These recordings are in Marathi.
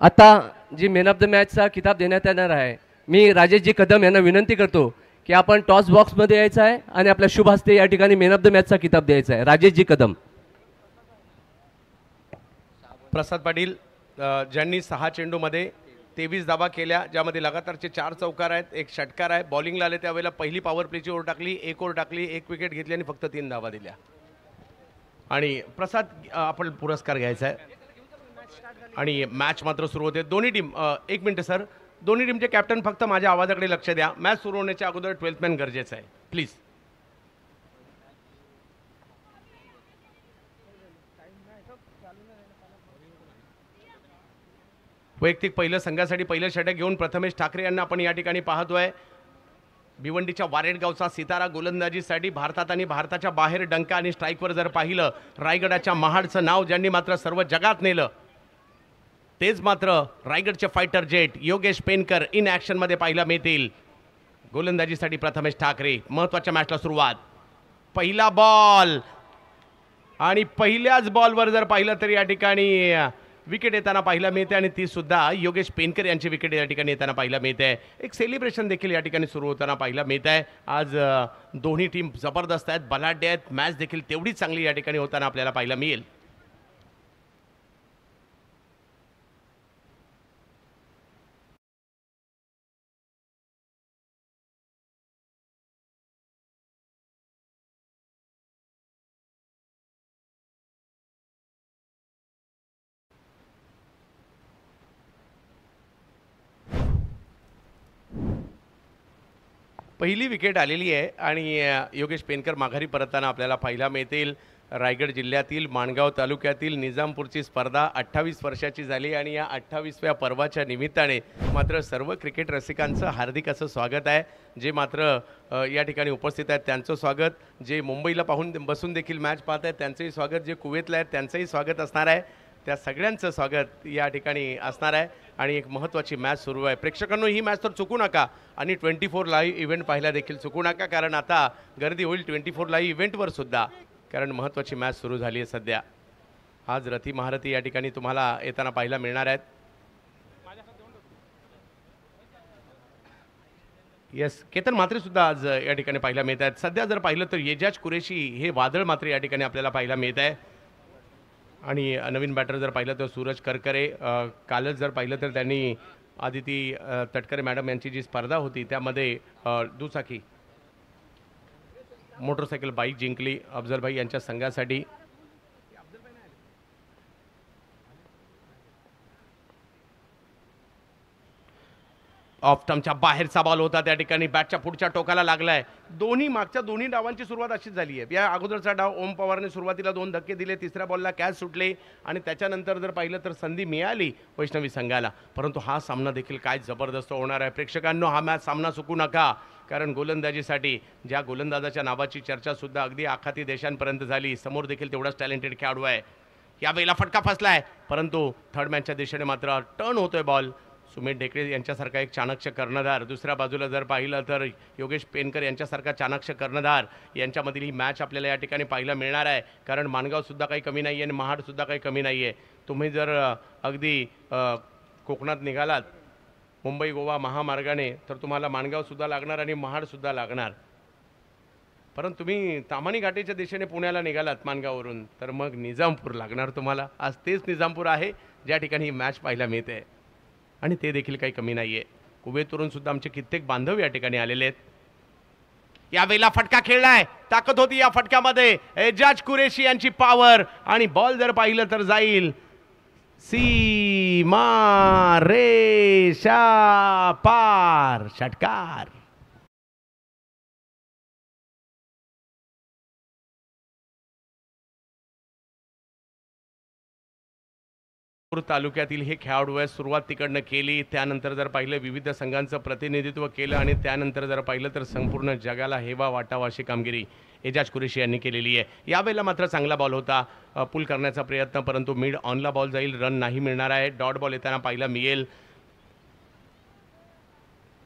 आता जी मॅन ऑफ द मॅचचा किताब देण्यात येणार आहे, मी राजेशजी कदम यांना विनंती करतो की आपण टॉस बॉक्समध्ये यायचं आहे आणि आपल्या शुभ हस्ते या ठिकाणी मॅन ऑफ द मॅचचा किताब द्यायचा आहे. राजेशजी कदम. प्रसाद पाटील ज्यांनी 6 चेंडूमध्ये 23 धावा केल्या, ज्यामध्ये लगातारचे 4 चौकार आहेत, 1 षटकार आहे. बॉलिंगला आले त्यावेळेला पहिली पॉवर प्लेची ओव्हर टाकली, 1 ओव्हर टाकली, 1 विकेट घेतली आणि फक्त 3 धावा दिल्या. आणि प्रसाद आपण पुरस्कार घ्यायचा आहे आणि मॅच मात्र सुरू होते. दोन्ही टीम 1 मिनिट सर, दोन्ही टीमचे कॅप्टन फक्त माझ्या आवाजाकडे लक्ष द्या. मॅच सुरू होण्याच्या अगोदर 12th मॅन गरजेचं आहे प्लीज. वैयक्तिक पहिलं संघासाठी पहिलं षटक घेऊन प्रथमेश ठाकरे यांना आपण या ठिकाणी पाहतोय. भिवंडीच्या वारेडगावचा सितारा गोलंदाजीसाठी भारतात आणि भारताच्या बाहेर डंका आणि स्ट्राईकवर जर पाहिलं, रायगडाच्या महाडचं नाव ज्यांनी मात्र सर्व जगात नेलं तेच मात्र रायगडचे fighter jet Yogesh Penkar in ॲक्शनमध्ये पाहायला मिळतील. गोलंदाजीसाठी प्रथमेश ठाकरे. महत्त्वाच्या मॅचला सुरुवात. पहिला बॉल आणि पहिल्याच बॉलवर जर पाहिलं तर या ठिकाणी विकेट येताना पाहायला मिळते आणि ती सुद्धा योगेश पेनकर यांची विकेट या ठिकाणी येताना पाहायला मिळते. एक सेलिब्रेशन देखील या ठिकाणी सुरू होताना पाहायला मिळत आहे. आज दोन्ही टीम जबरदस्त आहेत, बलाढ्य आहेत. मॅच देखील तेवढीच चांगली या ठिकाणी होताना आपल्याला पाहायला मिळेल. पहिली विकेट आलेली आहे आणि योगेश पेनकर माघारी परतताना आपल्याला पाहायला मिळतील. रायगड जिल्ह्यातील माणगाव तालुक्यातील निजामपूरची स्पर्धा 28 वर्षाची झाली आणि या 28व्या पर्वाच्या निमित्ताने मात्र सर्व क्रिकेट रसिकांचं हार्दिक असं स्वागत आहे. जे मात्र या ठिकाणी उपस्थित आहेत त्यांचं स्वागत, जे मुंबईला पाहून बसून देखील मॅच पाहत आहेत त्यांचंही स्वागत, जे कुवेतला आहेत त्यांचंही स्वागत असणार आहे. त्या सगळ्यांचं स्वागत या ठिकाणी असणार आहे आणि एक महत्त्वाची मॅच सुरू आहे. प्रेक्षकांनो ही मॅच तर चुकू नका आणि 24 लाईव्ह इव्हेंट पाहायला देखील चुकू नका, कारण आता गर्दी होईल 24 लाईव्ह इव्हेंटवर सुद्धा, कारण महत्त्वाची मॅच सुरू झाली आहे सध्या. आज रथी महारथी या ठिकाणी तुम्हाला येताना पाहायला मिळणार आहेत. येस, केतन म्हात्रे सुद्धा आज या ठिकाणी पाहायला मिळत आहेत. सध्या जर पाहिलं तर एजाज कुरेशी हे वादळ मात्र या ठिकाणी आपल्याला पाहायला मिळत आहे आणि नवीन बॅटर जर पाहिलं तर सूरज करकरे. कालच जर पाहिलं तर त्यांनी आदिती तटकरे मॅडम यांची जी स्पर्धा होती त्यामध्ये दुचाकी मोटरसायकल बाईक जिंकली अफजलभाई यांच्या संघासाठी. ऑफ स्टंपच्या बाहेरचा बॉल होता, त्या ठिकाणी बॅटच्या पुढच्या टोकाला लागलाय. मागच्या दोन्ही डावांची सुरुवात अशीच झाली आहे. या अगोदरचा डाव ओम पवारने सुरुवातीला 2 धक्के दिले, तिसऱ्या बॉलला कॅच सुटले आणि त्याच्यानंतर जर पाहिलं तर संधी मिळाली वैष्णवी संघाला. परंतु हा सामना देखील काय जबरदस्त होणार आहे. प्रेक्षकांनो हा मॅच सामना चुकू नका, कारण गोलंदाजीसाठी ज्या गोलंदाजाच्या नावाची चर्चा सुद्धा अगदी आखाती देशांपर्यंत झाली, समोर देखील तेवढाच टॅलेंटेड खेळाडू आहे. यावेळेला फटका फसलाय, परंतु थर्ड मॅनच्या दिशेने मात्र टर्न होतोय बॉल. सुमित ढेकळे यांच्यासारखा एक चाणक्य कर्णधार, दुसऱ्या बाजूला जर पाहिलं तर योगेश पेनकर यांच्यासारखा चाणक्य कर्णधार यांच्यामधील ही मॅच आपल्याला या ठिकाणी पाहायला मिळणार आहे. कारण माणगावसुद्धा काही कमी नाही आहे आणि महाडसुद्धा काही कमी नाही आहे. तुम्ही जर अगदी कोकणात निघालात मुंबई गोवा महामार्गाने तर तुम्हाला माणगावसुद्धा लागणार आणि महाडसुद्धा लागणार. परंतु तुम्ही ताम्हाणी घाटीच्या दिशेने पुण्याला निघालात माणगाववरून तर मग निजामपूर लागणार तुम्हाला. आज तेच निजामपूर आहे ज्या ठिकाणी ही मॅच पाहायला मिळते आणि ते देखील काही कमी नाही आहे. कुवेतवरून सुद्धा आमचे कित्येक बांधव या ठिकाणी आलेले आहेत. यावेळेला फटका खेळलाय, ताकद होती या फटक्यामध्ये. एजाज कुरेशी यांची पॉवर आणि बॉल जर पाहिलं तर जाईल सीमा रेषा पार. षटकार. तालुक्यातील हे खेळाडू आहे. सुरुवात तिकडनं केली, त्यानंतर जर पाहिलं विविध संघांचं प्रतिनिधित्व केलं आणि त्यानंतर जर पाहिलं तर संपूर्ण जगाला हेवा वाटावा अशी कामगिरी एजाज कुरेशी यांनी केलेली आहे. यावेळेला मात्र चांगला बॉल होता, पुल करण्याचा प्रयत्न, परंतु मिड ऑनला बॉल जाईल, रन नाही मिळणार आहे. डॉट बॉल येताना पाहायला मिळेल.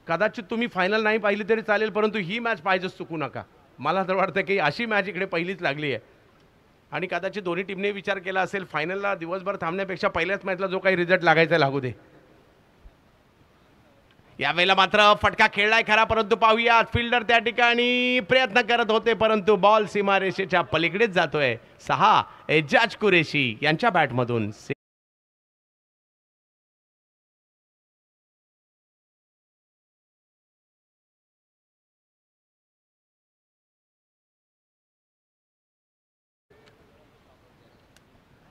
कदाचित तुम्ही फायनल नाही पाहिली तरी चालेल, परंतु ही मॅच पाहिजेच चुकू नका. मला तर वाटतं की अशी मॅच इकडे पहिलीच लागली आहे. आणि कदाचित दोन्ही टीमने विचार केला असेल फायनलला दिवसभर थांबण्यापेक्षा पहिल्याच मॅचला जो काही रिझल्ट लागायचा लागू दे. यावेळेला मात्र फटका खेळलाय खरा, परंतु पाहूया फिल्डर त्या ठिकाणी प्रयत्न करत होते परंतु बॉल सीमारेषेच्या पलीकडेच जातोय. 6 एजाज कुरेशी यांच्या बॅटमधून.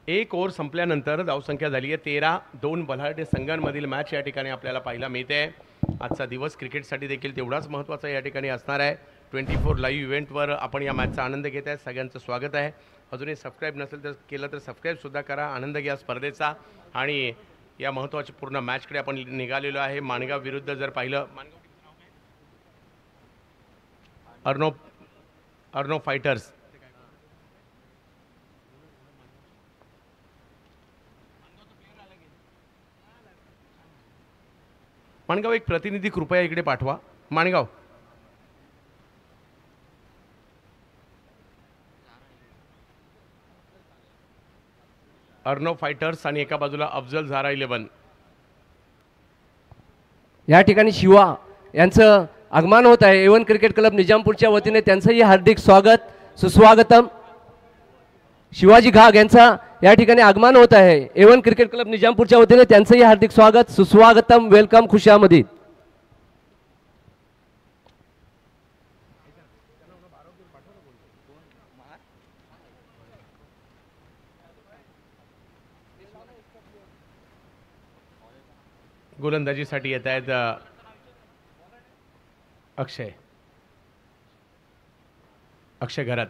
एक ओव्हर संपल्यानंतर धावसंख्या झाली आहे 13. 2 बलाढ्य संघांमधील मॅच या ठिकाणी आपल्याला पाहायला मिळते. आजचा दिवस क्रिकेटसाठी देखील तेवढाच महत्त्वाचा या ठिकाणी असणार आहे. 24 लाईव्ह इव्हेंटवर आपण या मॅचचा आनंद घेत आहे. सगळ्यांचं स्वागत आहे. अजूनही सबस्क्राईब नसेल तर केलं तर सबस्क्राईबसुद्धा करा. आनंद घ्या स्पर्धेचा. आणि या महत्त्वाच्या पूर्ण मॅचकडे आपण निघालेलो आहे. माणगाव विरुद्ध जर पाहिलं, अर्नो फायटर्स. माणगाव एक प्रतिनिधी कृपया इकडे पाठवा. माणगाव अर्नो फायटर्स आणि एका बाजूला अफजल झारा 11. या ठिकाणी शिवा यांचं आगमन होत आहे. A1 क्रिकेट क्लब निजामपूरच्या वतीने त्यांचंही हार्दिक स्वागत, सुस्वागतम. शिवाजी घाग यांचा या ठिकाणी आगमन होत आहे. A1 क्रिकेट क्लब निजामपूरच्या वतीने त्यांचंही हार्दिक स्वागत, सुस्वागतम, वेलकम, खुशामदीद. गोलंदाजीसाठी येत आहेत अक्षय घरात.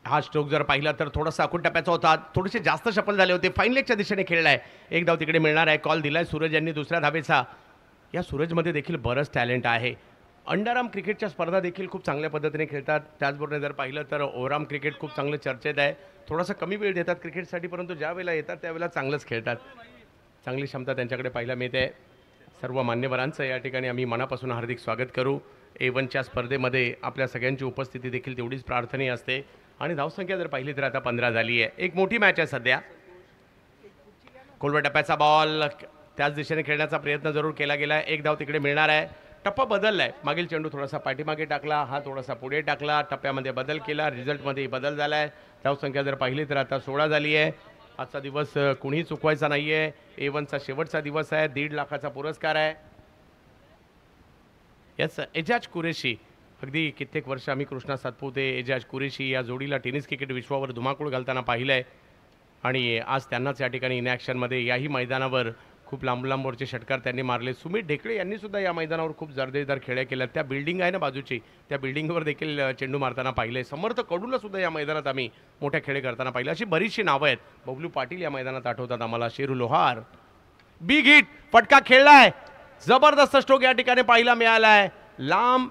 हा स्ट्रोक जर पाहिला तर थोडासा आखूड टप्प्याचा होता. थोडेसे जास्त शफल झाले होते. फाईन लेगच्या दिशेने खेळलाय. एक धाव तिकडे मिळणार आहे. कॉल दिलाय सूरज यांनी दुसऱ्या धावेचा. या सूरजमध्ये देखील बरंच टॅलेंट आहे. अंडरआर्म क्रिकेटच्या स्पर्धा देखील खूप चांगल्या पद्धतीने खेळतात. त्याचबरोबर जर पाहिलं तर ओव्हरआर्म क्रिकेट खूप चांगलं चर्चेत आहे. थोडासा कमी वेळ देतात क्रिकेटसाठी, परंतु ज्या वेळेला येतात त्यावेळेला चांगलंच खेळतात. चांगली क्षमता त्यांच्याकडे पाहायला मिळते. सर्व मान्यवरांचं या ठिकाणी आम्ही मनापासून हार्दिक स्वागत करू. A1च्या स्पर्धेमध्ये आपल्या सगळ्यांची उपस्थिती देखील तेवढीच प्रार्थनीय असते. आणि धावसंख्या जर पाहिली तर आता 15 झाली आहे. एक मोठी मॅच आहे सध्या. खोलवर टप्प्याचा बॉल त्याच दिशेने खेळण्याचा प्रयत्न जरूर केला गेला. एक धाव तिकडे मिळणार आहे. टप्पा बदललाय. मागील चेंडू थोडासा पाठीमागे टाकला, हा थोडासा पुढे टाकला. टप्प्यामध्ये बदल केला, रिझल्टमध्ये बदल झालाय. धावसंख्या जर पाहिली तर आता 16 झाली आहे. आजचा दिवस कुणीही चुकवायचा नाही आहे. A1चा शेवटचा दिवस आहे. 1.5 लाखाचा पुरस्कार आहे. यस, एजाज कुरेशी. अगदी कित्येक वर्ष आम्ही कृष्णा सातपुते, एजाज कुरेशी या जोडीला टेनिस क्रिकेट विश्वावर धुमाकूळ घालताना पाहिलं आहे. आणि आज त्यांनाच या ठिकाणी इन ॲक्शनमध्ये याही मैदानावर खूप लांब लांबवरचे षटकार त्यांनी मारले. सुमित ढेकळे यांनी सुद्धा या मैदानावर खूप दर्जेदार खेळ्या केल्या. त्या बिल्डिंग आहे ना बाजूची, त्या बिल्डिंगवर देखील चेंडू मारताना पाहिले. समर्थ कडूला सुद्धा या मैदानात आम्ही मोठ्या खेळ करताना पाहिले. अशी बरीचशी नावं आहेत. बबलू पाटील या मैदानात आठवतात आम्हाला. शेरू लोहार. बिग हिट फटका खेळलाय. जबरदस्त स्ट्रोक या ठिकाणी पाहायला मिळालाय. लांब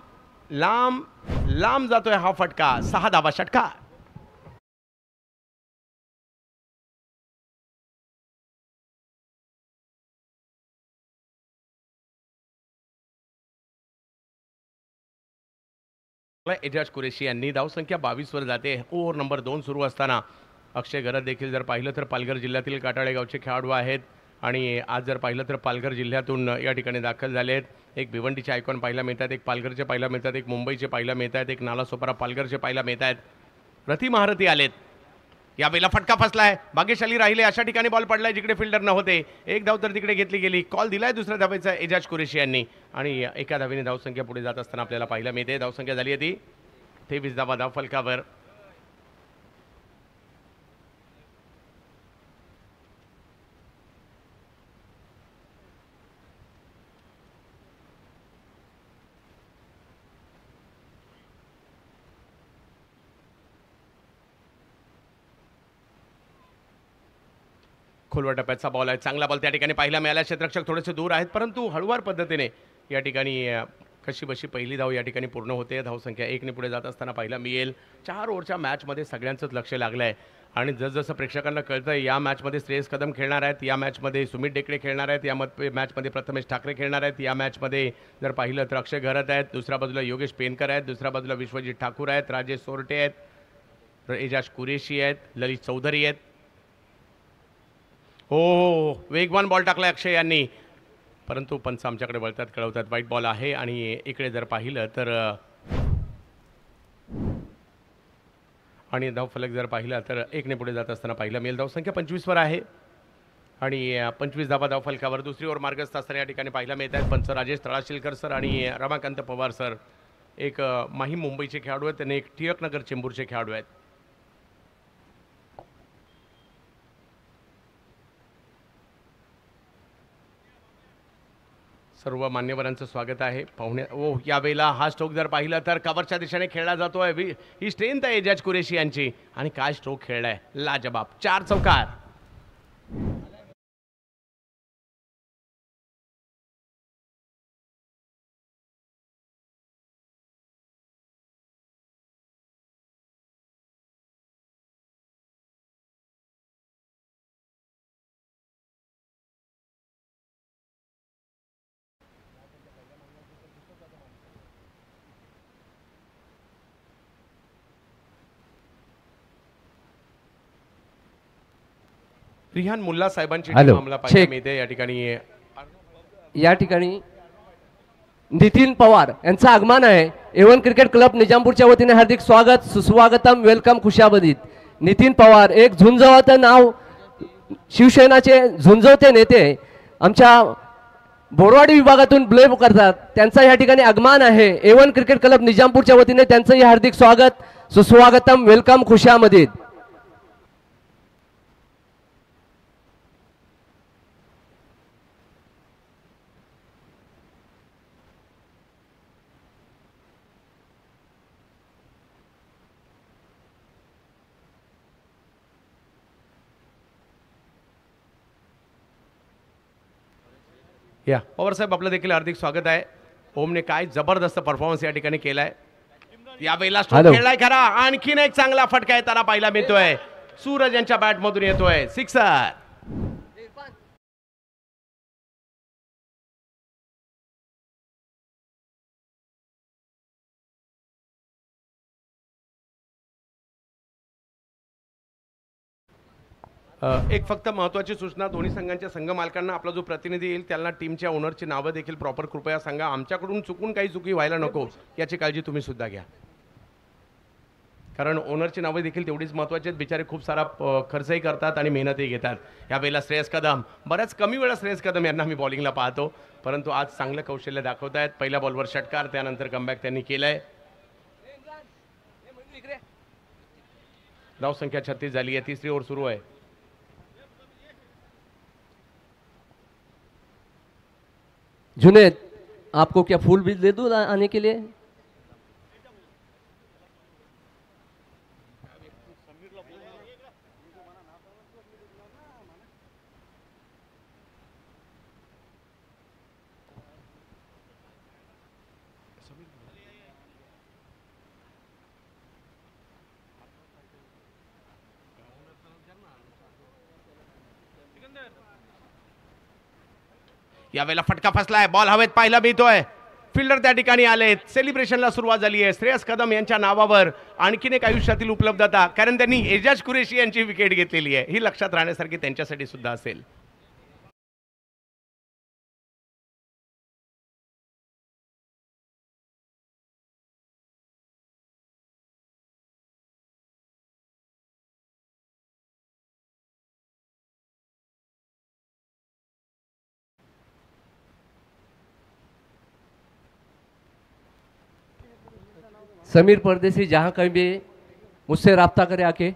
लांब लांब जातोय हा फटका. 6 धावा षटकार. एजाज कुरेशी यांनी धावसंख्या 22 वर जाते. ओव्हर नंबर 2 सुरू असताना अक्षय घरत देखील जर पाहिलं तर पालघर जिल्ह्यातील काटाळे गावचे खेळाडू आहेत. आणि आज जर पाहिलं तर पालघर जिल्ह्यातून या ठिकाणी दाखल झाले आहेत. एक भिवंडीचे आयकॉन पाहायला मिळतात, एक पालघरचे पाहायला मिळतात, एक मुंबईचे पाहायला मिळतात, एक नालासोपारा पालघरचे पाहायला मिळतात. प्रतिमहारथी आलेत. यावेळेला फटका फसलाय. भाग्यशाली राहिले अशा ठिकाणी बॉल पडलाय जिकडे फिल्डर नव्हते. एक धाव तर तिकडे घेतली गेली. कॉल दिलाय दुसऱ्या धावेचा एजाज कुरेशी यांनी. आणि एका धावेने धावसंख्या पुढे जात असताना आपल्याला पाहायला मिळते. धावसंख्या झाली आहे ती 23 धावा धावफलकावर. खोलवर टप्प्याचा बॉल आहे. चांगला बॉल त्या ठिकाणी पाहायला मिळाला. क्षेत्ररक्षक थोडेसे दूर आहेत, परंतु हळूवार पद्धतीने या ठिकाणी कशी बशी पहिली धाव या ठिकाणी पूर्ण होते. धावसंख्या 1 ने पुढे जात असताना पाहायला मिळेल. 4 ओव्हरच्या मॅचमध्ये सगळ्यांचंच लक्ष लागलं आहे. आणि जसजसं प्रेक्षकांना कळतं या मॅचमध्ये श्रेयस कदम खेळणार आहेत, या मॅचमध्ये सुमित डेकडे खेळणार आहेत, या मॅचमध्ये प्रथमेश ठाकरे खेळणार आहेत, या मॅचमध्ये जर पाहिलं तर अक्षय घरत आहेत, दुसऱ्या बाजूला योगेश पेनकर आहेत, दुसऱ्या बाजूला विश्वजित ठाकूर आहेत, राजेश सोरटे आहेत. एजाज कुरेशी आहेत, ललित चौधरी आहेत. हो, वेगवान बॉल टाकला अक्षय यांनी, परंतु पंच आमच्याकडे वळतात, कळवतात वाईट बॉल आहे. आणि इकडे जर पाहिलं तर आणि धावफलक जर पाहिला तर 1ने पुढे जात असताना पाहिलं मिळेल. धावसंख्या 25 वर आहे आणि 25 धावा धावफलकावर. दुसरी ओव्हर मार्गस्थ असताना या ठिकाणी पाहायला मिळत आहेत. पंच राजेश तळाशीलकर सर आणि रमाकांत पवार सर, एक माहीम मुंबईचे खेळाडू आहेत, त्यांनी एक टिळकनगर चेंबूरचे खेळाडू आहेत. सर्व मान्यवरांचं स्वागत आहे. पाहुणे यावेळेला हा स्ट्रोक जर पाहिला तर कव्हरच्या दिशेने खेळला जातोय. ही स्ट्रेंथ आहे एजाज कुरेशी यांची आणि काय स्ट्रोक खेळलाय, लाजबाब. 4 चौकार. रिहान मुल्ला साहेबांची हॅलो, टीम आम्हाला पाहायला चेक. मिळते. या ठिकाणी नितीन पवार यांचं आगमन आहे. A1 क्रिकेट क्लब निजामपूरच्या वतीने हार्दिक स्वागत, सुस्वागतम, वेलकम, खुशाबदीत. नितीन पवार एक झुंजवतं नाव, शिवसेनाचे झुंजवते नेते, आमच्या बोरवाडी विभागातून प्ले करतात. त्यांचं या ठिकाणी आगमन आहे. A1 क्रिकेट क्लब निजामपूरच्या वतीने त्यांचंही हार्दिक स्वागत, सुस्वागतम, वेलकम, खुशामदीद. या पवार साहेब, आपलं देखील हार्दिक स्वागत आहे. ओमने काय जबरदस्त परफॉर्मन्स या ठिकाणी केलाय. यावेळेला स्ट्रोक खेळलाय खरा. आणखीन एक चांगला फटका येताना पाहायला मिळतोय. सूरज यांच्या बॅट मधून येतोय सिक्सर. एक फक्त महत्त्वाची सूचना, दोन्ही संघांच्या संघ मालकांना आपला जो प्रतिनिधी येईल त्यांना टीमच्या ओनरची नावं देखील प्रॉपर कृपया सांगा. आमच्याकडून चुकून काही चुकी व्हायला नको याची काळजी तुम्ही सुद्धा घ्या, कारण ओनरची नावं देखील तेवढीच महत्त्वाची आहेत. बिचारे खूप सारा खर्चही करतात आणि मेहनतही घेतात. यावेळेला श्रेयस कदम, बऱ्याच कमी वेळा श्रेयस कदम यांना मी बॉलिंगला पाहतो, परंतु आज चांगलं कौशल्य दाखवत आहेत. पहिल्या बॉलवर षटकार, त्यानंतर कमबॅक त्यांनी केलंय. धावसंख्या 36 झाली आहे. तिसरी ओव्हर सुरू आहे. जुनेद, आपको क्या फूल भी दे दूं आने के लिए? यावेळेला फटका फसलाय. बॉल हवेत पाहायला मिळतोय. फिल्डर त्या ठिकाणी आलेत. सेलिब्रेशनला सुरुवात झाली आहे. श्रेयस कदम यांच्या नावावर आणखीन एक आयुष्यातील उपलब्धता, कारण त्यांनी एजाज कुरेशी यांची विकेट घेतलेली आहे. ही लक्षात राहण्यासारखी त्यांच्यासाठी सुद्धा असेल. समीर परदेसी, जहां कहीं भी मुझसे राब्ता करे आके.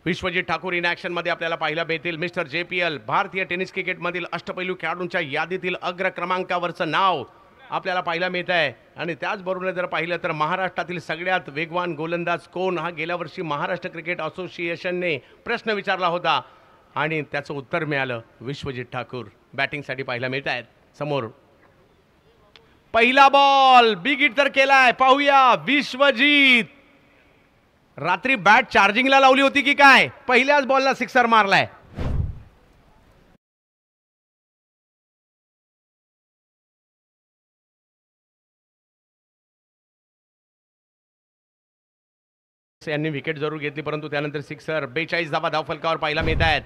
विश्वजीत ठाकूर इन ॲक्शन मध्ये आपल्याला पाहायला मिळतील. मिस्टर JPL, भारतीय टेनिस क्रिकेटमधील अष्टपैलू खेळाडूंच्या यादीतील अग्र क्रमांकावरचं नाव आपल्याला पाहायला मिळत आहे. आणि त्याचबरोबर जर पाहिलं तर महाराष्ट्रातील सगळ्यात वेगवान गोलंदाज कोण, हा गेल्या वर्षी महाराष्ट्र क्रिकेट असोसिएशनने प्रश्न विचारला होता आणि त्याचं उत्तर मिळालं. विश्वजीत ठाकूर बॅटिंगसाठी पाहायला मिळत आहेत. समोर पहिला बॉल बिग हिट तर केलाय. पाहूया विश्वजीत रात्री बॅट चार्जिंगला लावली होती की काय, पहिल्याच बॉलला सिक्सर मारलाय. यांनी विकेट जरूर घेतली परंतु त्यानंतर सिक्सर. 42 धावा धावफलकावर पाहायला मिळत आहेत.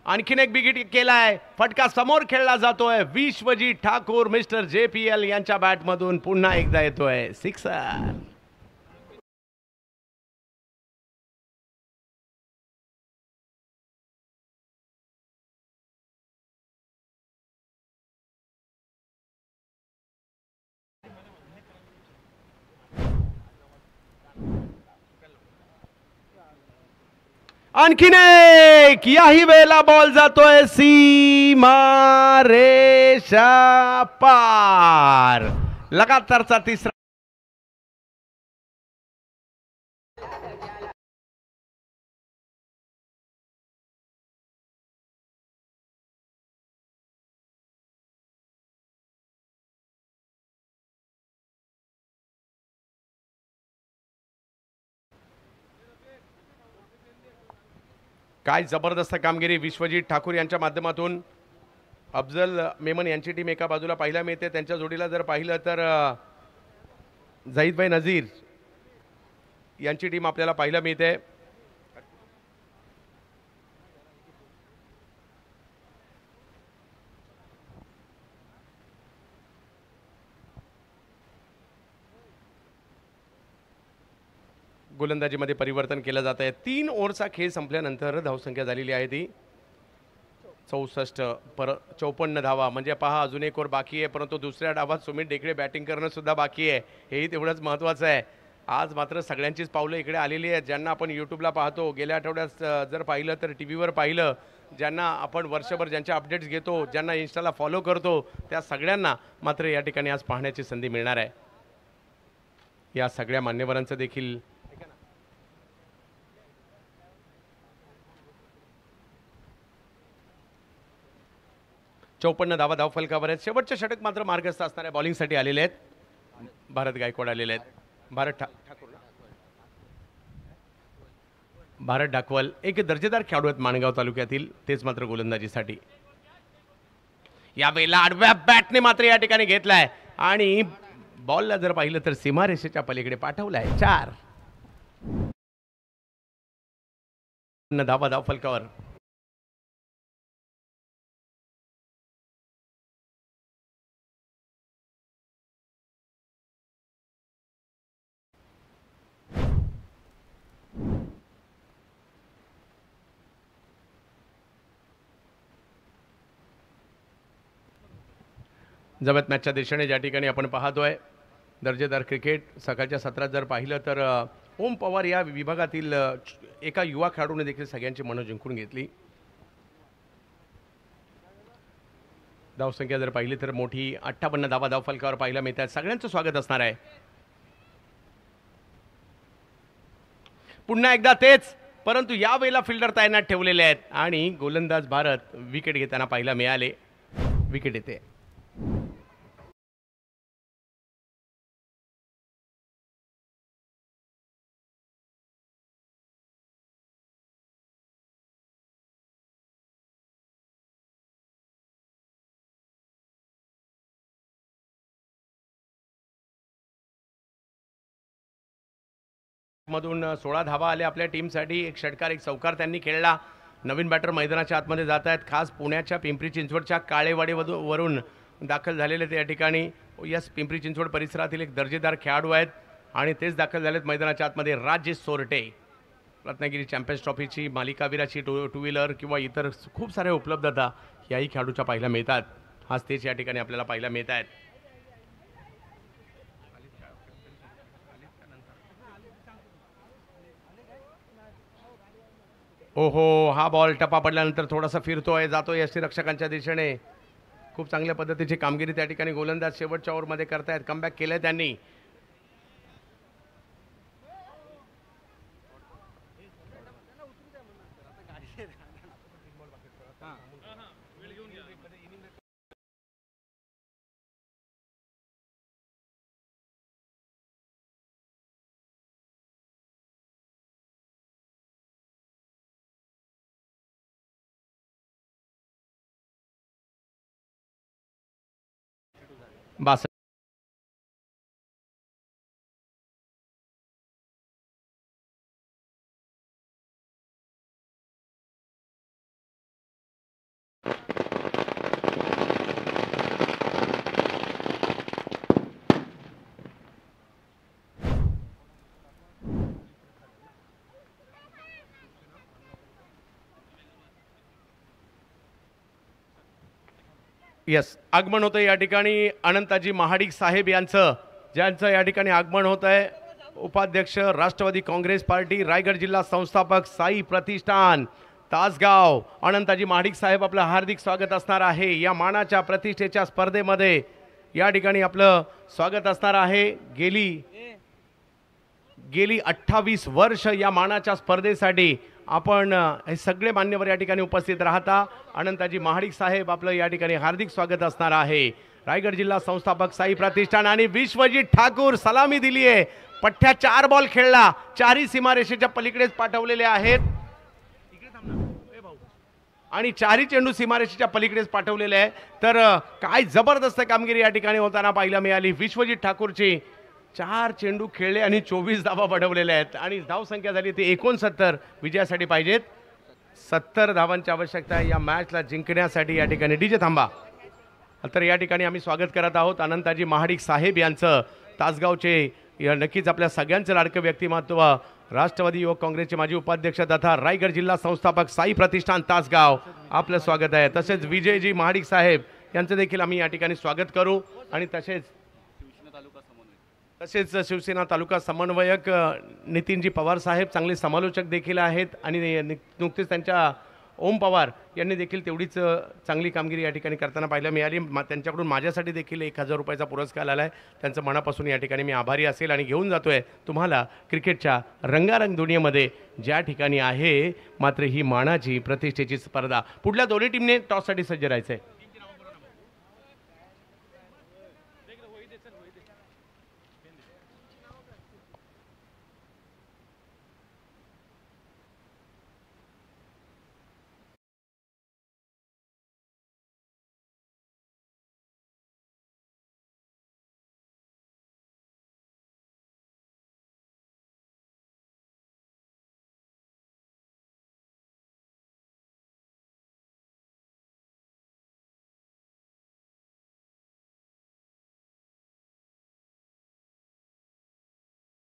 आणखीन एक बिग हिट केलाय. फटका समोर खेळला जातोय. विश्वजीत ठाकूर मिस्टर JPL यांच्या बॅटमधून पुन्हा एकदा येतोय सिक्सर. आणखीन एक, याही वेळेला बॉल जातोय सीमा रेषा पार. लगातारचा तिसरा. काय जबरदस्त कामगिरी विश्वजीत ठाकूर यांच्या माध्यमातून. अफजल मेमन यांची टीम एका बाजूला पाहायला मिळते. त्यांच्या जोडीला जर पाहिलं तर जाहीदभाई नजीर यांची टीम आपल्याला पाहायला मिळते. गोलंदाजीमध्ये परिवर्तन केलं जात आहे. 3 ओव्हरचा खेळ संपल्यानंतर धावसंख्या झालेली आहे ती 64 54 धावा. म्हणजे पहा अजून एक ओव्हर बाकी आहे परंतु दुसऱ्या डावात सुमित डेकडे बॅटिंग करणं सुद्धा बाकी आहे. हेही तेवढंच महत्त्वाचं आहे. आज मात्र सगळ्यांचीच पावलं इकडे आलेली आहेत. ज्यांना आपण यूट्यूबला पाहतो, गेल्या आठवड्यात जर पाहिलं तर TV वर पाहिलं, ज्यांना आपण वर्षभर ज्यांच्या अपडेट्स घेतो, ज्यांना इन्स्टाला फॉलो करतो, त्या सगळ्यांना मात्र या ठिकाणी आज पाहण्याची संधी मिळणार आहे. या सगळ्या मान्यवरांचं देखील 54 धावा धावफलकावर आहेत. शेवटचे षटक मात्र मार्गस्थ असणाऱ्या बॉलिंगसाठी आलेले आहेत. भारत गायकवाड आलेले आहेत. भारत ठाकवल एक दर्जेदार खेळाडू आहेत माणगाव तालुक्यातील, तेच मात्र गोलंदाजीसाठी. या वेळेला आडव्या बॅटने मात्र या ठिकाणी घेतलाय आणि बॉलला जर पाहिलं तर सीमारेषेच्या पलीकडे पाठवलाय. 4 धावा धावफलकावर. जवत मॅचच्या दिशेने ज्या ठिकाणी आपण पाहतोय दर्जेदार क्रिकेट. सकाळच्या सत्रात जर पाहिलं तर ओम पवार या विभागातील एका युवा खेळाडूने देखील सगळ्यांची मनं जिंकून घेतली. धावसंख्या जर पाहिली तर मोठी 58 धावा धावफलकावर पाहायला मिळतात. सगळ्यांचं स्वागत असणार आहे. पुन्हा एकदा तेच, परंतु या वेळेला फिल्डर तैनात ठेवलेले आहेत आणि गोलंदाज भारत विकेट घेताना पाहायला मिळाले. विकेट येते. मधून 16 धावा आल्या आपल्या टीमसाठी. एक षटकार एक चौकार त्यांनी खेळला. नवीन बॅटर मैदानाच्या आतमध्ये जात आहेत. खास पुण्याच्या पिंपरी चिंचवडच्या काळेवाडी वरून दाखल झालेले ते या ठिकाणी. यस, पिंपरी चिंचवड परिसरातील एक दर्जेदार खेळाडू आहेत आणि तेच दाखल झालेत मैदानाच्या आतमध्ये. राजेश सोरटे रत्नागिरी चॅम्पियन्स ट्रॉफीची मालिकावीराची टू व्हीलर किंवा इतर खूप साऱ्या उपलब्धता याही खेळाडूच्या पाहायला मिळतात. हाच तेच या ठिकाणी आपल्याला पाहायला मिळत आहेत. ओहो, हा बॉल टप्पा पडल्यानंतर थोडासा फिरतोय, जातोय यष्टीरक्षकांच्या दिशेने. खूप चांगल्या पद्धतीची कामगिरी त्या ठिकाणी गोलंदाज शेवटच्या ओव्हरमध्ये करतायत. कमबॅक केलंय त्यांनी. 62. यस, आगमन होतं या ठिकाणी अनंताजी महाडिक साहेब यांचं, ज्यांचं या ठिकाणी आगमन होत आहे. उपाध्यक्ष राष्ट्रवादी काँग्रेस पार्टी, रायगड जिल्हा संस्थापक, साई प्रतिष्ठान तासगाव. अनंताजी महाडिक साहेब, आपलं हार्दिक स्वागत असणार आहे या मानाच्या प्रतिष्ठेच्या स्पर्धेमध्ये. या ठिकाणी आपलं स्वागत असणार आहे. गेली 28 वर्ष या मानाच्या स्पर्धेसाठी आपण हे सगळे मान्यवर या ठिकाणी उपस्थित राहता. अनंताजी महाडिक साहेब, आपलं या ठिकाणी हार्दिक स्वागत असणार आहे. रायगड जिल्हा संस्थापक, साई प्रतिष्ठान. आणि विश्वजीत ठाकूर सलामी दिली आहे. पठ्ठ्या 4 बॉल खेळला, 4ही सीमारेषेच्या पलीकडेच पाठवलेले आहेत आणि 4ही चेंडू सीमारेषेच्या पलीकडेच पाठवलेले आहे. तर काय जबरदस्त कामगिरी या ठिकाणी होताना पाहायला मिळाली. विश्वजीत ठाकूरची 4 चेंडू खेळले आणि 24 धावा पडवलेल्या आहेत आणि धावसंख्या झाली ती 69. विजयासाठी पाहिजेत 70 धावांची आवश्यकता आहे या मॅचला जिंकण्यासाठी. या ठिकाणी डीजे थांबा. तर या ठिकाणी आम्ही स्वागत करत आहोत अनंताजी महाडिक साहेब यांचं. तासगावचे नक्कीच आपल्या सगळ्यांचं लाडकं व्यक्तिमत्व, राष्ट्रवादी युवक काँग्रेसचे माजी उपाध्यक्ष तथा रायगड जिल्हा संस्थापक, साई प्रतिष्ठान तासगाव, आपलं स्वागत आहे. तसेच विजयजी महाडिक साहेब यांचं देखील आम्ही या ठिकाणी स्वागत करू. आणि तसेच शिवसेना तालुका समन्वयक नितीनजी पवार साहेब, चांगले समालोचक देखील आहेत. आणि नुकतेच त्यांच्या ओम पवार यांनी देखील तेवढीच चांगली कामगिरी या ठिकाणी करताना पाहायला मिळाली. त्यांच्याकडून माझ्यासाठी देखील 1000 रुपयाचा पुरस्कार आला आहे. त्यांचं मनापासून या ठिकाणी मी आभारी असेल. आणि घेऊन जातोय तुम्हाला क्रिकेटच्या रंगारंग दुनियेमध्ये, ज्या ठिकाणी आहे मात्र ही मानाची प्रतिष्ठेची स्पर्धा. पुढल्या दोन्ही टीमने टॉससाठी सज्ज राहायचं आहे.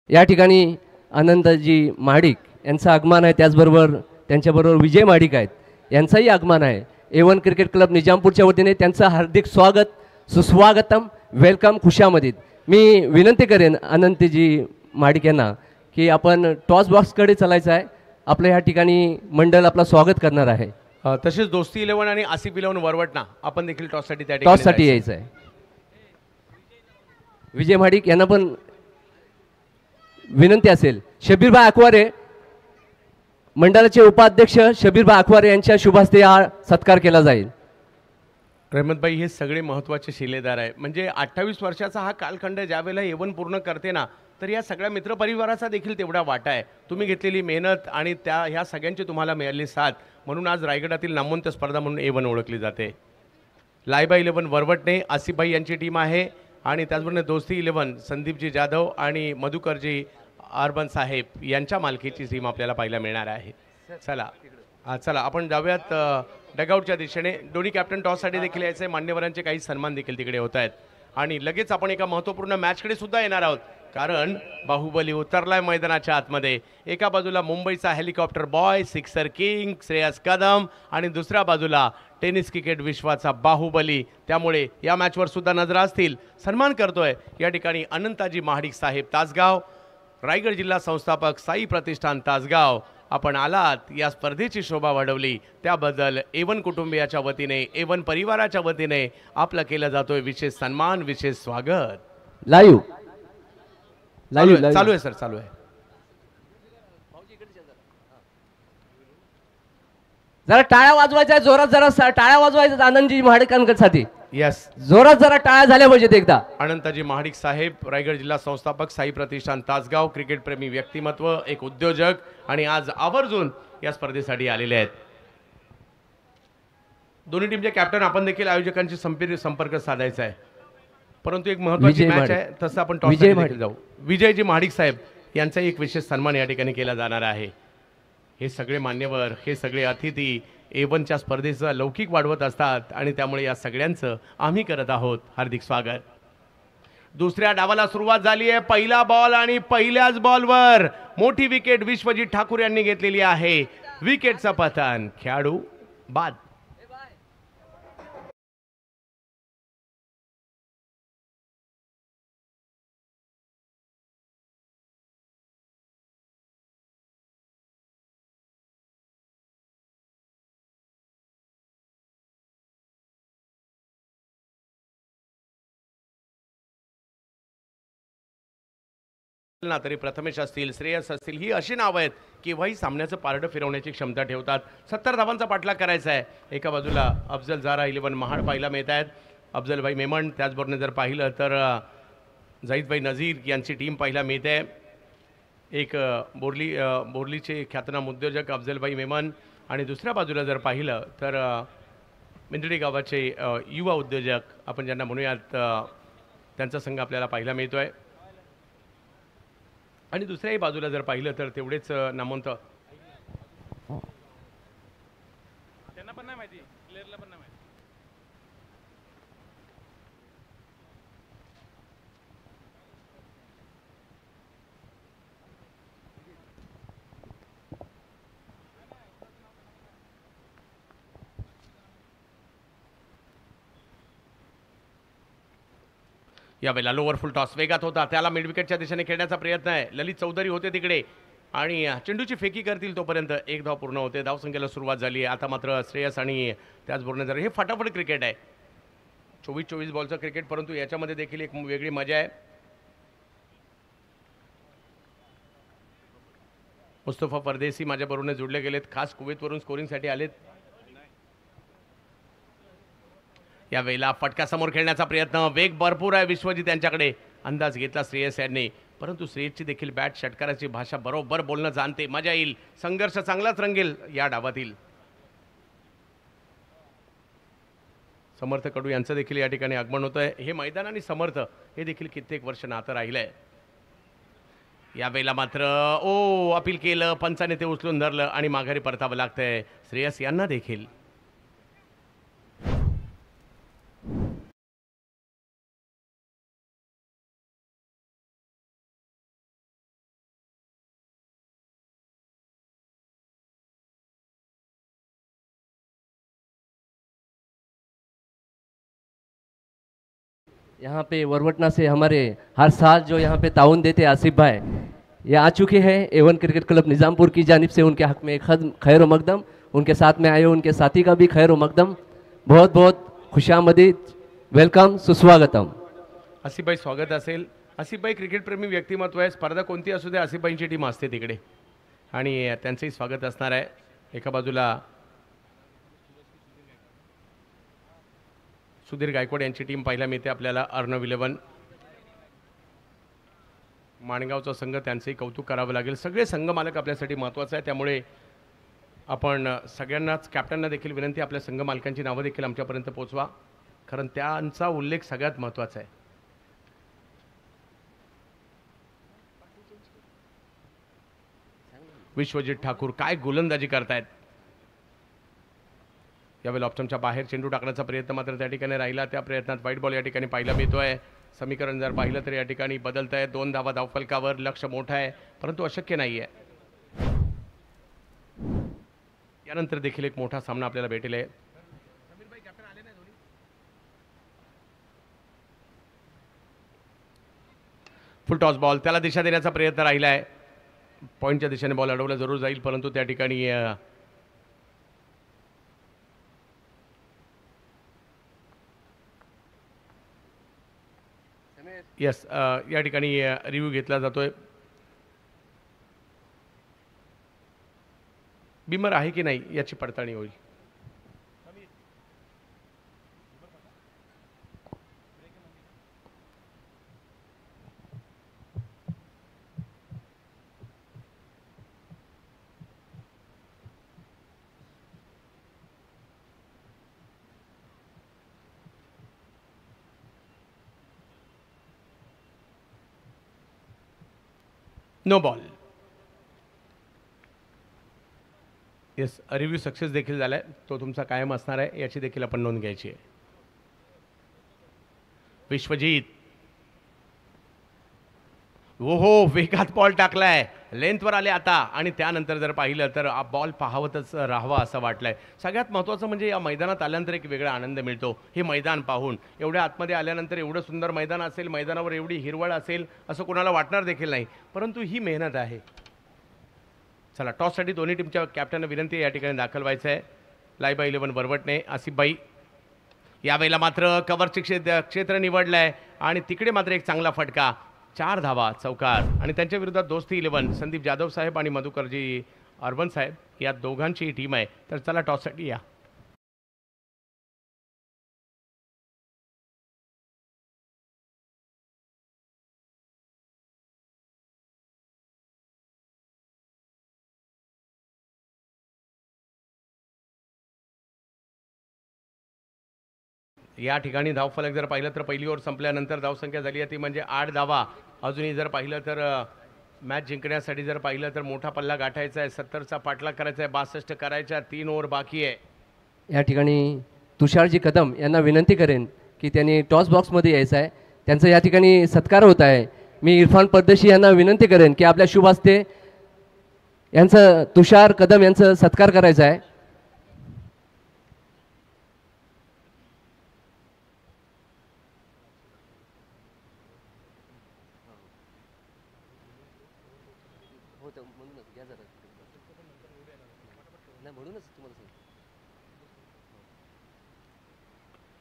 या ठिकाणी अनंतजी महाडिक यांचं आगमन आहे. त्याचबरोबर त्यांच्याबरोबर विजय महाडिक आहेत, यांचंही आगमन आहे. A1 क्रिकेट क्लब निजामपूरच्या वतीने त्यांचं हार्दिक स्वागत, सुस्वागतम, वेलकम, खुशामदीद. मी विनंती करेन अनंतजी महाडिक यांना की आपण टॉस बॉक्सकडे चालायचं आहे. आपलं या ठिकाणी मंडळ आपलं स्वागत करणार आहे. तसेच दोस्ती 11 आणि आसिफ 11 वरवटना आपण देखील टॉससाठी टॉससाठी यायचं आहे. विजय महाडिक यांना पण विनंती असेल. शबीरभाई अकवारे, मंडळाचे उपाध्यक्ष शबीरभाई अकवारे यांच्या शुभास्ते हा सत्कार केला जाईल. रहमतभाई, हे सगळे महत्त्वाचे शिलेदार आहे. म्हणजे 28 वर्षाचा हा कालखंड ज्यावेळेला A1 पूर्ण करते ना, तर या सगळ्या मित्रपरिवाराचा देखील तेवढा वाटा आहे. तुम्ही घेतलेली मेहनत आणि ह्या सगळ्यांची तुम्हाला मिळालेली साथ, म्हणून आज रायगडातील नामवंत स्पर्धा म्हणून A1 ओळखली जाते. लायबा 11 वरवटणे, आसिफभाई यांची टीम आहे. आणि त्याचबरोबर दोस्ती 11 संदीपजी जाधव आणि मधुकरजी अर्बन साहेब यांच्या मालकीची टीम आपल्याला पाहायला मिळणार आहे. चला आपण जाऊयात डगआउटच्या दिशेने. दोन्ही कॅप्टन टॉससाठी देखील यायचे. मान्यवरांचे काही सन्मान देखील तिकडे होत आहेत. आणि लगेच आपण एका महत्त्वपूर्ण मॅचकडे सुद्धा येणार आहोत, कारण बाहुबली उतरलाय मैदानाच्या आतमध्ये. एका बाजूला मुंबईचा helicopter boy, sixer king Shreyas Kadam, आणि दुसऱ्या बाजूला टेनिस क्रिकेट विश्वाचा बाहुबली. त्यामुळे या मॅचवर सुद्धा नजर असतील. सन्मान करतोय या ठिकाणी अनंताजी महाडिक साहेब तासगाव, रायगड जिल्हा संस्थापक, साई प्रतिष्ठान तासगाव. आपण आलात, या स्पर्धेची शोभा वाढवली, त्याबद्दल A1 कुटुंबियाच्या वतीने, A1 परिवाराच्या वतीने आपला केला जातोय विशेष सन्मान, विशेष स्वागत. लाईव्ह चालू आहे सर, चालू आहे. जरा टाळ्या वाजवायच्या, जोरात जरा टाळ्या वाजवायच्या आनंदजी महाडिकांसाठी. यस, जोरात जरा टाळ्या झाल्या पाहिजेत एकदा. अनंताजी महाडिक साहेब, रायगड जिल्हा संस्थापक, साई प्रतिष्ठान तासगाव, क्रिकेट प्रेमी व्यक्तिमत्व, एक उद्योजक, आणि आज आवर्जून या स्पर्धेसाठी आलेले आहेत. दोन्ही टीमचे कॅप्टन आपण देखील आयोजकांशी संपर्क साधायचा आहे. परंतु एक महत्त्वाची विजय मॅच महाडिक. आहे, तसं आपण विजय टॉस महाडिक. जाऊ. विजयजी महाडिक साहेब यांचा एक विशेष सन्मान या ठिकाणी केला जाणार आहे. हे सगळे मान्यवर, हे सगळे अतिथी A1च्या स्पर्धेचं लौकिक वाढवत असतात आणि त्यामुळे या सगळ्यांचं आम्ही करत आहोत हार्दिक स्वागत. दुसऱ्या डावाला सुरुवात झाली आहे. पहिला बॉल आणि पहिल्याच बॉलवर मोठी विकेट विश्वजित ठाकूर यांनी घेतलेली आहे. विकेटचं पतन, खेळाडू बाद. ना तरी प्रथमेश असतील, श्रेयस असतील, ही अशी नावं आहेत की वही सामन्याचं पारडं फिरवण्याची क्षमता ठेवतात. 70 धावांचा पाठलाग करायचा आहे. एका बाजूला अफजल जारा 11 महाड पाहायला मिळत आहेत. अफजलभाई मेमन, त्याचबरोबर जर पाहिलं तर जाहीदभाई नझीर यांची टीम पाहायला मिळते. एक बोर्लीचे ख्यातनाम उद्योजक अफजलभाई मेमन आणि दुसऱ्या बाजूला जर पाहिलं तर मिंदडी गावाचे युवा उद्योजक आपण ज्यांना म्हणूयात त्यांचा संघ आपल्याला पाहायला मिळतो आहे. आणि दुसऱ्याही बाजूला जर पाहिलं तर तेवढेच नामवंत त्यांना पण नाही माहिती, प्लेयरला पण नाही माहिती. यावेळेला लोअर फुल टॉस वेगात होता, त्याला मिड विकेटच्या दिशेने खेळण्याचा प्रयत्न आहे. ललित चौधरी होते तिकडे आणि चेंडूची फेकी करतील तोपर्यंत एक धाव पूर्ण होते. धावसंख्येला सुरुवात झाली. आता मात्र श्रेयस आणि त्याचबरोबर जर हे फटाफट क्रिकेट आहे, 24-24 बॉलचं क्रिकेट, परंतु याच्यामध्ये देखील एक वेगळी मजा आहे. मुस्तफा परदेसी माझ्याबरोबर जुडले गेलेत, खास कुवेतवरून स्कोरिंगसाठी आलेत. यावेळेला फटका समोर खेळण्याचा प्रयत्न, वेग भरपूर आहे विश्वजित यांच्याकडे. अंदाज घेतला श्रेयस यांनी, परंतु श्रेयसची देखील बॅट षटकाराची भाषा बरोबर बोलणं जाणते. मजा येईल, संघर्ष चांगलाच रंगेल या डावातील. समर्थ कडू यांचं देखील या ठिकाणी आगमन होतं आहे. हे मैदान आणि समर्थ हे देखील कित्येक वर्ष नातं राहिलंय. यावेळेला मात्र अपील केलं, पंचाने ते उचलून धरलं आणि माघारी परतावं लागतंय श्रेयस यांना देखील. यहाँ पे वरवटना से हमारे हर साल जो यहाँ पे ताउन देते आसिफ भाई, ये आ चुके हैं A1 क्रिकेट क्लब निज़ामपुर की जानिब से. उनके हक में एक खैर व मकदम. उनके साथ में आए उनके साथी का भी खैर व मकदम. बहुत बहुत खुशामदीद, वेलकम, सुस्वागतम. आसिफभाई स्वागत असेल. आसिफभाई क्रिकेटप्रेमी व्यक्तिमत्व आहे. स्पर्धा कोणती असू दे, आसिफभाईंची टीम असते तिकडे आणि त्यांचंही स्वागत असणार आहे. एका बाजूला सुधीर गायकवाड यांची टीम पाहायला मिळते आपल्याला. अर्णव 11 माणगावचा संघ, त्यांचंही कौतुक करावं लागेल. सगळे संघ मालक आपल्यासाठी महत्त्वाचं आहे, त्यामुळे आपण सगळ्यांनाच, कॅप्टनना देखील विनंती, आपल्या संघ मालकांची नावं देखील आमच्यापर्यंत पोहोचवा, कारण त्यांचा उल्लेख सगळ्यात महत्त्वाचा आहे. विश्वजित ठाकूर काय गोलंदाजी करतायत. यावेळेला ऑप्शनच्या बाहेर चेंडू टाकण्याचा प्रयत्न मात्र त्या ठिकाणी राहिला. त्या प्रयत्नात व्हाईट बॉल या ठिकाणी पाहायला मिळतोय. समीकरण जर पाहिलं तर या ठिकाणी बदलत आहे. 2 धावा धावफलकावर, लक्ष मोठं आहे परंतु अशक्य नाही आहे. यानंतर देखील एक मोठा सामना आपल्याला भेटेल आहे. फुल टॉस बॉल, त्याला दिशा देण्याचा प्रयत्न राहिला आहे. पॉईंटच्या दिशेने बॉल अडवला जरूर जाईल, परंतु त्या ठिकाणी यस या ठिकाणी रिव्ह्यू घेतला जातोय. बिमर आहे की नाही याची पडताळणी होईल. No ball. Yes, review success देखील झालाय, तो तुमचा कायम असणार आहे, याची देखील आपण नोंद घ्यायची आहे. विश्वजीत, हो वेगात बॉल टाकलाय, लेंथवर आले आता, आणि त्यानंतर जर पाहिलं तर बॉल पाहावतच राहावा असं वाटलंय. सगळ्यात महत्त्वाचं म्हणजे या मैदानात आल्यानंतर एक वेगळा आनंद मिळतो. हे मैदान पाहून एवढ्या आतमध्ये आल्यानंतर एवढं सुंदर मैदान असेल, मैदानावर एवढी हिरवळ असेल असं कोणाला वाटणार देखील नाही, परंतु ही मेहनत आहे. चला, टॉससाठी दोन्ही टीमच्या कॅप्टनला विनंती आहे या ठिकाणी दाखल व्हायचं आहे. लाईबा 11 बरवटणे, आसिफबाई. यावेळेला मात्र कव्हरचे क्षेत्र निवडलं आहे आणि तिकडे मात्र एक चांगला फटका, 4 धावा, चौकार. आणि त्यांच्या विरोधात दोस्ती 11 संदीप जाधव साहेब आणि मधुकरजी अर्बन साहेब, या दोघांची टीम आहे. तर चला, टॉससाठी या. या ठिकाणी धावफलक जर पाहिलं तर पहिली ओव्हर संपल्यानंतर धावसंख्या झाली आहे ती म्हणजे 8 धावा. अजूनही जर पाहिलं तर मॅच जिंकण्यासाठी जर पाहिलं तर मोठा पल्ला गाठायचा आहे, 70चा पाठलाग करायचा आहे, 62 करायच्या, 3 ओव्हर बाकी आहे. या ठिकाणी तुषारजी कदम यांना विनंती करेन की त्यांनी टॉस बॉक्समध्ये यायचं आहे. त्यांचा या ठिकाणी सत्कार होत आहे. मी इरफान परदेशी यांना विनंती करेन की आपल्या शुभ हस्ते यांचं तुषार कदम यांचं सत्कार करायचा आहे.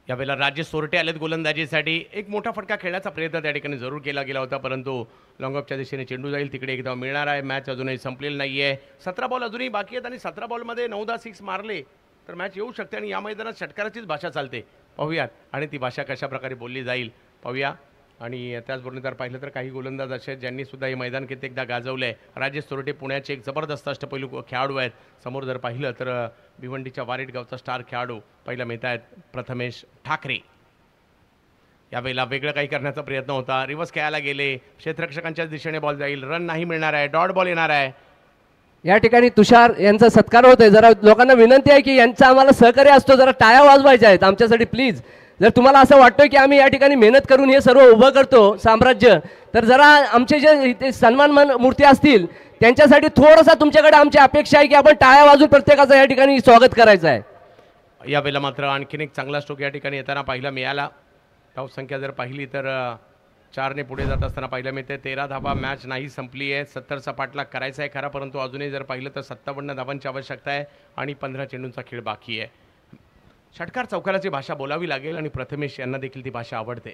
यावेळेला राजेश सोरटे आलेत गोलंदाजीसाठी. एक मोठा फटका खेळण्याचा प्रयत्न त्या ठिकाणी जरूर केला गेला होता, परंतु लॉंगऑफच्या दिशेने चेंडू जाईल, तिकडे एक धाव मिळणार आहे. मॅच अजूनही संपलेली नाही आहे. 17 बॉल अजूनही बाकी आहेत आणि 17 बॉलमध्ये 9 6 मारले तर मॅच येऊ शकते. आणि या मैदानात षटकाराचीच भाषा चालते, पाहूयात, आणि ती भाषा कशा प्रकारे बोलली जाईल पाहूया. आणि त्याचबरोबर जर पाहिलं तर काही गोलंदाज असे ज्यांनी सुद्धा हे मैदान कित्येकदा गाजवलं आहे. राजेश सोरटे पुण्याचे एक जबरदस्त अष्टपैलू खेळाडू आहेत. समोर जर पाहिलं तर भिवंडीच्या वारीट गावचा स्टार खेळाडू पहिला मिळत आहेत प्रथमेश ठाकरे. यावेळेला वेगळं काही करण्याचा प्रयत्न होता, रिव्हर्स खेळायला गेले, क्षेत्ररक्षकांच्या दिशेने बॉल जाईल, रन नाही मिळणार आहे, डॉट बॉल येणार आहे. या ठिकाणी तुषार यांचा सत्कार होतोय. जरा लोकांना विनंती आहे की यांचा आम्हाला सहकार्य असतो, जरा टाळ्या वाजवायच्या आहेत आमच्यासाठी प्लीज. जर तुम्हाला असं वाटतं की आम्ही या ठिकाणी मेहनत करून हे सर्व उभं करतो साम्राज्य, तर जरा आमचे जे इथे सन्मान मूर्ती असतील त्यांच्यासाठी थोडंसं तुमच्याकडे आमची अपेक्षा आहे की आपण टाळ्या वाजून प्रत्येकाचं या ठिकाणी स्वागत करायचं आहे. यावेळेला मात्र आणखीन एक चांगला स्ट्रोक या ठिकाणी येताना पाहायला मिळाला. धावसंख्या जर पाहिली तर 4ने पुढे जात असताना पाहायला मिळते. 13 धावा, मॅच नाही संपली आहे. 70चा पाठलाग करायचा आहे खरा, परंतु अजूनही जर पाहिलं तर 57 धावांची आवश्यकता आहे आणि 15 चेंडूंचा खेळ बाकी आहे. षटकार चौकाराची भाषा बोलावी लागेल आणि प्रथमेश यांना देखील ती भाषा आवडते.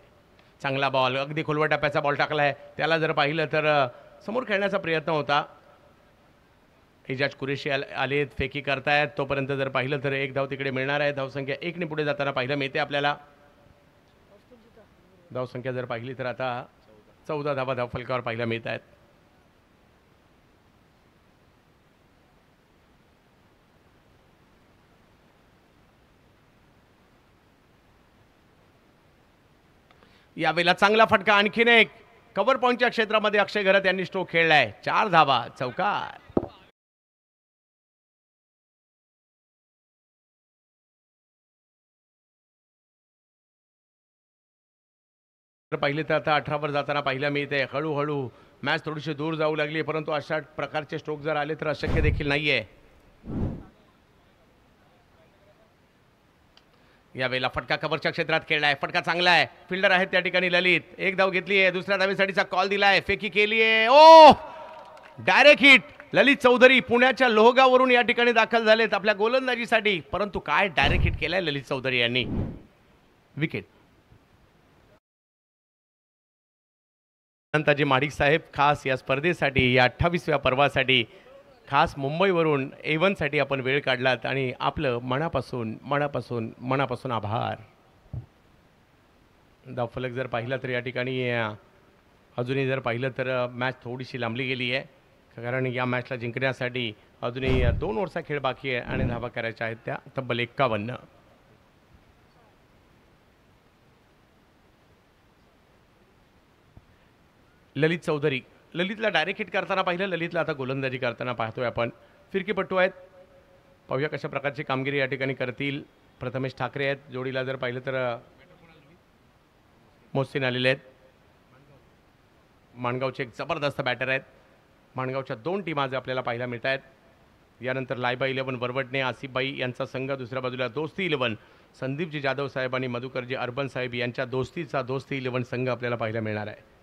चांगला बॉल, अगदी खोलवर टप्प्याचा बॉल टाकला आहे. त्याला जर पाहिलं तर समोर खेळण्याचा प्रयत्न होता. एजाज कुरेशी आले, फेकी करतायत, तोपर्यंत जर पाहिलं तर एक धाव तिकडे मिळणार आहे. धावसंख्या 1ने पुढे जाताना पाहायला मिळते आपल्याला. धावसंख्या जर पाहिली तर आता 14 धावा धावफलकावर पाहायला मिळत आहेत. यावेळेला चांगला फटका, आणखीन एक कव्हर पॉईंटच्या क्षेत्रामध्ये अक्षय घरत यांनी स्ट्रोक खेळलाय. 4 धावा, चौकार. पाहिले तर आता 18 वर जाताना पाहिला मिळते. हळूहळू मॅच थोडीशी दूर जाऊ लागली, परंतु अशा प्रकारचे स्ट्रोक जर आले तर अशक्य देखील नाहीये. यावेळेला फटका कव्हरच्या क्षेत्रात खेळलाय. फटका चांगला आहे, फिल्डर आहेत त्या ठिकाणी ललित. एक धाव घेतली आहे, दुसऱ्या धावेसाठीचा कॉल दिलाय, फेकी केली आहे. ओ, डायरेक्ट हिट. ललित चौधरी पुण्याच्या लोहगाववरून या ठिकाणी दाखल झालेत आपल्या गोलंदाजीसाठी, परंतु काय डायरेक्ट हिट केलाय ललित चौधरी यांनी. विकेट. अनंताजी माडिक साहेब खास या स्पर्धेसाठी, या 28व्या पर्वासाठी खास मुंबईवरून A1साठी आपण वेळ काढलात आणि आपलं मनापासून मनापासून मनापासून आभार. धावफलक जर पाहिला तर या ठिकाणी अजूनही जर पाहिलं तर मॅच थोडीशी लांबली गेली आहे, कारण या मॅचला जिंकण्यासाठी अजूनही 2 ओव्हरचा खेळ बाकी आहे आणि धावा करायच्या आहेत त्या तब्बल 51. ललित चौधरी ललितला डायरेक्ट हिट करताना पाहिलं, ललितला आता गोलंदाजी करताना पाहतोय आपण. फिरकीपट्टू आहेत, पाहूया कशा प्रकारची कामगिरी या ठिकाणी करतील. प्रथमेश ठाकरे आहेत जोडीला, जर पाहिलं तर मोहसिन आलेले आहेत. माणगावचे एक जबरदस्त बॅटर आहेत. माणगावच्या 2 टीम आज आपल्याला पाहायला मिळत आहेत. यानंतर लायबा 11 वरवटणे आसिफबाई यांचा संघ, दुसऱ्या बाजूला दोस्ती 11 संदीपजी जाधव साहेब आणि मधुकरजी अर्बन साहेब यांच्या दोस्ती 11 संघ आपल्याला पाहायला मिळणार आहे.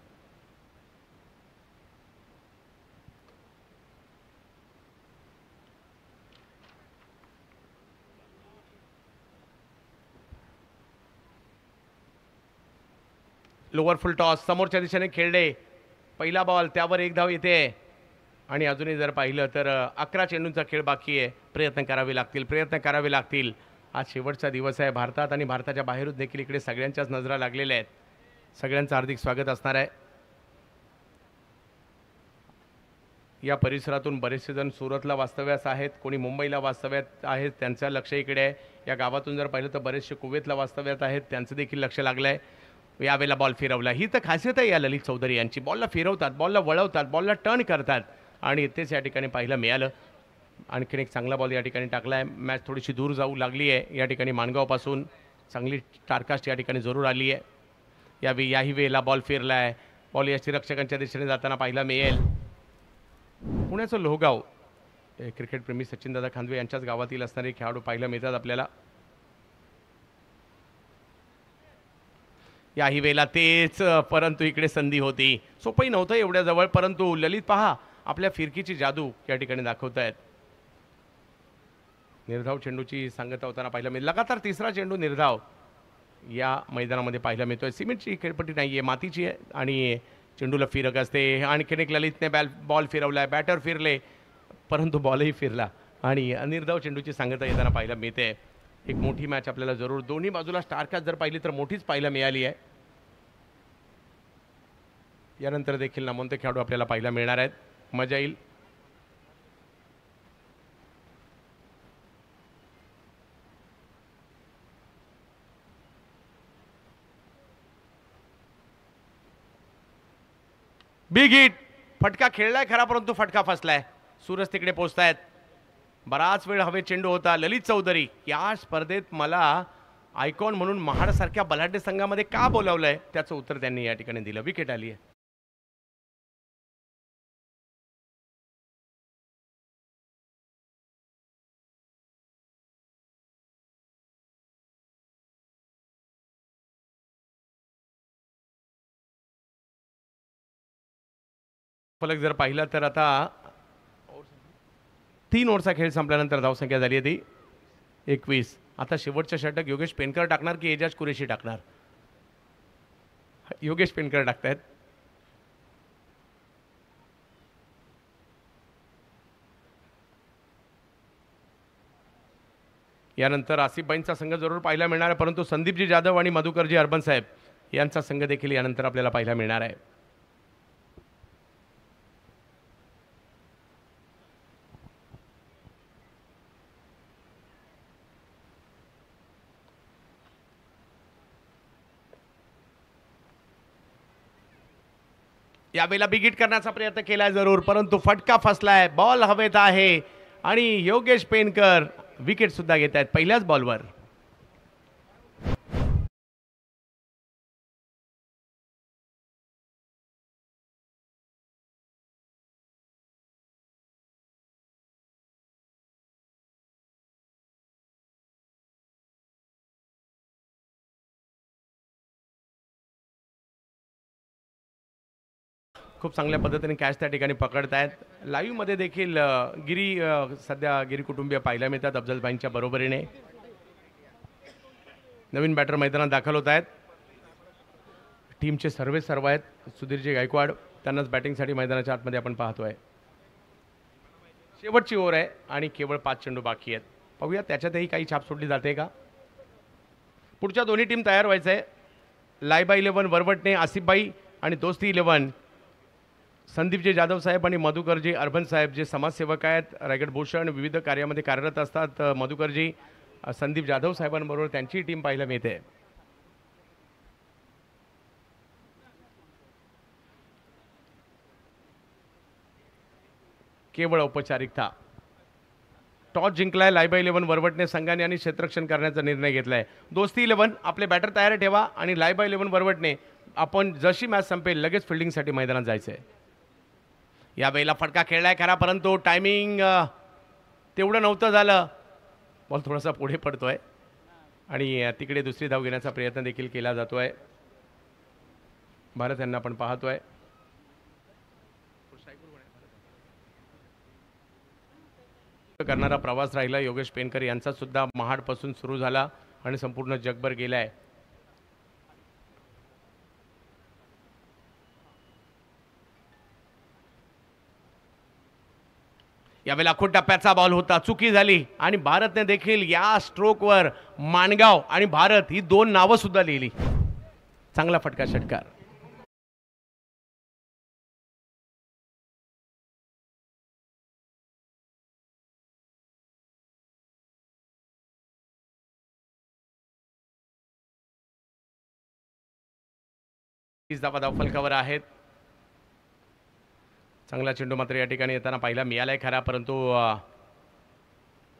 लोअर फुल टॉस समोरच्या दिशेने खेळले, पहिला बॉल, त्यावर 1 धाव येते. आणि अजूनही जर पाहिलं तर 11 चेंडूंचा खेळ बाकी आहे. प्रयत्न करावे लागतील. आज शेवटचा दिवस आहे भारतात आणि भारताच्या बाहेरून देखील इकडे सगळ्यांच्याच नजरा लागलेल्या आहेत. सगळ्यांचं हार्दिक स्वागत असणार आहे. या परिसरातून बरेचसे जण सुरतला वास्तव्यास आहेत, कोणी मुंबईला वास्तव्यात आहेत, त्यांचं लक्ष इकडे आहे. या गावातून जर पाहिलं तर बरेचसे कुवेतला वास्तव्यात आहेत, त्यांचं देखील लक्ष लागलं आहे. यावेळेला बॉल फिरवला, ही तर खासियत आहे या ललित चौधरी यांची. बॉलला फिरवतात, बॉलला वळवतात, बॉलला टर्न करतात आणि तेच या ठिकाणी पाहायला मिळालं. आणखीन एक चांगला बॉल या ठिकाणी टाकला आहे. मॅच थोडीशी दूर जाऊ लागली आहे या ठिकाणी माणगावपासून. चांगली स्टारकास्ट या ठिकाणी जरूर आली आहे. याही वेळेला बॉल फिरला आहे. बॉल यष्टीरक्षकांच्या दिशेने जाताना पाहायला मिळेल. पुण्याचं लोहगाव, क्रिकेटप्रेमी सचिनदादा खांदवे यांच्याच गावातील असणारे खेळाडू पाहायला मिळतात आपल्याला. याही वेळेला तेच, परंतु इकडे संधी होती. सोपंही नव्हतं एवढ्या जवळ, परंतु ललित पहा आपल्या फिरकीची जादू या ठिकाणी दाखवत आहेत. निर्धाव चेंडूची सांगता होताना पाहायला मिळेल. लगातार 3रा चेंडू निर्धाव या मैदानामध्ये पाहायला मिळतोय. सिमेंटची खेळपट्टी नाही आहे, मातीची आहे आणि चेंडूला फिरक असते. आणखीन एक ललितने बॉल फिरवलाय, बॅटर फिरले, परंतु बॉलही फिरला आणि निर्धाव चेंडूची सांगता येताना पाहायला मिळते. एक मोठी मॅच आपल्याला जरूर दोन्ही बाजूला स्टारकास्ट जर पाहिली तर मोठीच पाहायला मिळाली आहे. यानंतर देखील नामवंत खेळाडू आपल्याला पाहायला मिळणार आहेत, मजा येईल. बिग हिट, फटका खेळलाय खरा परंतु फटका फसलाय. सूरज तिकडे पोहोचतायत. बराच वेळ हवे चेंडू होता. ललित चौधरी, या स्पर्धेत मला आयकॉन म्हणून महाडसारख्या बलाढ्य संघामध्ये का बोलावलंय त्याचं उत्तर त्यांनी या ठिकाणी दिलं. विकेट आली आहे. फलक जर पाहिला तर आता 3 ओव्हरचा खेळ संपल्यानंतर धावसंख्या झाली आहे ती 21. आता शेवटचं षटक योगेश पेनकर टाकणार की एजाज कुरेशी टाकणार? योगेश पेनकर टाकतायत. यानंतर आसिफबाईंचा संघ जरूर पाहायला मिळणार आहे, परंतु संदीपजी जाधव आणि मधुकरजी अर्बन साहेब यांचा संघ देखील यानंतर आपल्याला पाहायला मिळणार आहे. यावेळेला बिगिट करण्याचा प्रयत्न केलाय जरूर, परंतु फटका फसलाय. बॉल हवेत आहे आणि योगेश पेनकर विकेट सुद्धा घेत आहेत पहिल्याच बॉलवर. खूप चांगल्या पद्धतीने कॅच त्या ठिकाणी पकडतायत. लाईव्हमध्ये देखील सध्या गिरी कुटुंबीय पाहायला मिळतात अफजलबाईंच्या बरोबरीने. नवीन बॅटर मैदानात दाखल होत आहेत. टीमचे सर्व आहेत. सुधीरजी गायकवाड त्यांनाच बॅटिंगसाठी मैदानाच्या आतमध्ये आपण पाहतोय. शेवटची ओव्हर आहे आणि केवळ 5 चेंडू बाकी आहेत. पाहूया त्याच्यातही काही छाप सोडली जाते का. पुढच्या दोन्ही टीम तयार व्हायचं आहे. लायबा 11 वरवटणे आसिफबाई आणि दोस्ती 11 संदीपजी जाधव साहेब आणि मधुकरजी अर्बन साहेब जे समाजसेवक आहेत, रायगड भूषण विविध कार्यामध्ये कार्यरत असतात. मधुकरजी संदीप जाधव साहेबांबरोबर त्यांची टीम पाहायला मिळते. केवळ औपचारिकता. टॉस जिंकलाय लायबा 11 वरवटणे संघाने आणि क्षेत्ररक्षण करण्याचा निर्णय घेतलाय. दोस्ती 11 आपले बॅटर तयार ठेवा आणि लायबा 11 वरवटणे आपण जशी मॅच संपेल लगेच फिल्डिंगसाठी मैदानात जायचं आहे. यावेळेला फटका खेळलाय खरा, परंतु टायमिंग तेवढं नव्हतं झालं. बॉल थोडासा पुढे पडतोय आणि तिकडे दुसरी धाव घेण्याचा प्रयत्न देखील केला जातोय. भारत यांना आपण पाहतोय. करणारा प्रवास राहिला योगेश पेनकर यांचा सुद्धा महाडपासून सुरू झाला आणि संपूर्ण जगभर गेलाय. यावेळेला आखूड टप्प्याचा बॉल होता, चुकी झाली आणि भारतने देखील या स्ट्रोकवर माणगाव आणि भारत ही दोन नावं सुद्धा लिहिली. चांगला फटका षटकार. धावा फलकावर आहेत. चांगला चेंडू मात्र या ठिकाणी येताना पाहिला मिळालाय खरा, परंतु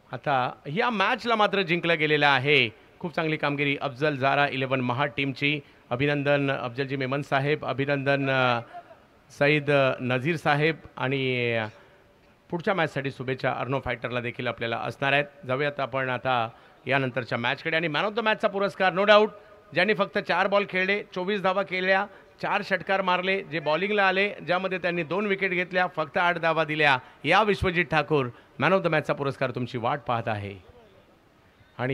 आता या मॅचला मात्र जिंकलं गेलेलं आहे. खूप चांगली कामगिरी अफजल जारा 11 महाड टीमची. अभिनंदन अफजलजी मेमन साहेब, अभिनंदन सईद नझीर साहेब आणि पुढच्या मॅचसाठी शुभेच्छा अर्नो फायटरला देखील आपल्याला असणार आहेत. जाऊयात आपण आता यानंतरच्या मॅचकडे आणि मॅन ऑफ द मॅचचा पुरस्कार नो डाऊट ज्यांनी फक्त 4 बॉल खेळले, 24 धावा केल्या, 4 षटकार मारले, जे बॉलिंगला आले, ज्यामध्ये त्यांनी 2 विकेट घेतल्या, फक्त 8 धावा दिल्या, या Vishwajit Thakur man of the मॅचचा पुरस्कार तुमची वाट पाहत आहे. आणि